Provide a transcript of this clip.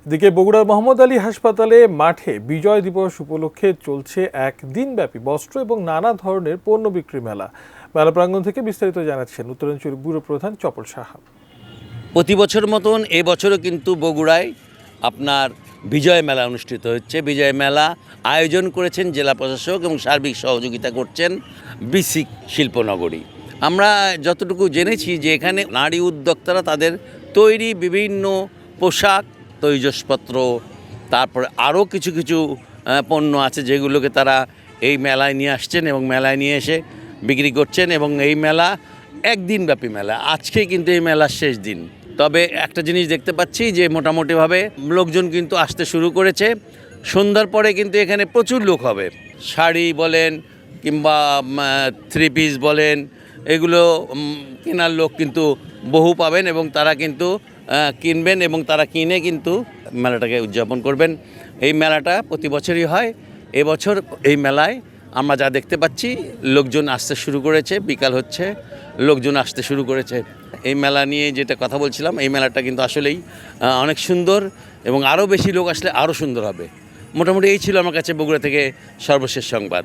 এদিকে বগুড়ার মোহাম্মদ আলী হাসপাতালে মাঠে বিজয় দিবস উপলক্ষে চলছে এক দিনব্যাপী বস্ত্র এবং নানা ধরনের পণ্য বিক্রি মেলা। মেলা প্রাঙ্গণ থেকে বিস্তারিত জানাচ্ছেন উত্তরাঞ্চল ব্যুরো প্রধান চপল সাহা। প্রতি বছর মতন এবছরও কিন্তু বগুড়ায় আপনার বিজয় মেলা অনুষ্ঠিত হচ্ছে। বিজয় মেলা আয়োজন করেছেন জেলা প্রশাসক এবং সার্বিক সহযোগিতা করছেন বিসিক শিল্পনগরী। আমরা যতটুকু জেনেছি যে এখানে নারী উদ্যোক্তারা তাদের তৈরি বিভিন্ন পোশাক, তৈজসপত্র, তারপরে আরও কিছু কিছু পণ্য আছে যেগুলোকে তারা এই মেলায় নিয়ে আসছেন এবং মেলায় নিয়ে এসে বিক্রি করছেন। এবং এই মেলা একদিনব্যাপী মেলা, আজকে কিন্তু এই মেলার শেষ দিন। তবে একটা জিনিস দেখতে পাচ্ছি যে মোটামুটিভাবে লোকজন কিন্তু আসতে শুরু করেছে। সন্ধ্যার পরে কিন্তু এখানে প্রচুর লোক হবে। শাড়ি বলেন কিংবা থ্রি পিস বলেন, এগুলো কেনার লোক কিন্তু বহু পাবেন এবং তারা কিন্তু কিনবেন এবং তারা কিনে কিন্তু মেলাটাকে উদযাপন করবেন। এই মেলাটা প্রতি বছরই হয়। এবছর এই মেলায় আমরা যা দেখতে পাচ্ছি, লোকজন আসতে শুরু করেছে, বিকাল হচ্ছে লোকজন আসতে শুরু করেছে। এই মেলা নিয়ে যেটা কথা বলছিলাম, এই মেলাটা কিন্তু আসলেই অনেক সুন্দর এবং আরও বেশি লোক আসলে আরও সুন্দর হবে। মোটামুটি এই ছিল আমার কাছে বগুড়া থেকে সর্বশেষ সংবাদ।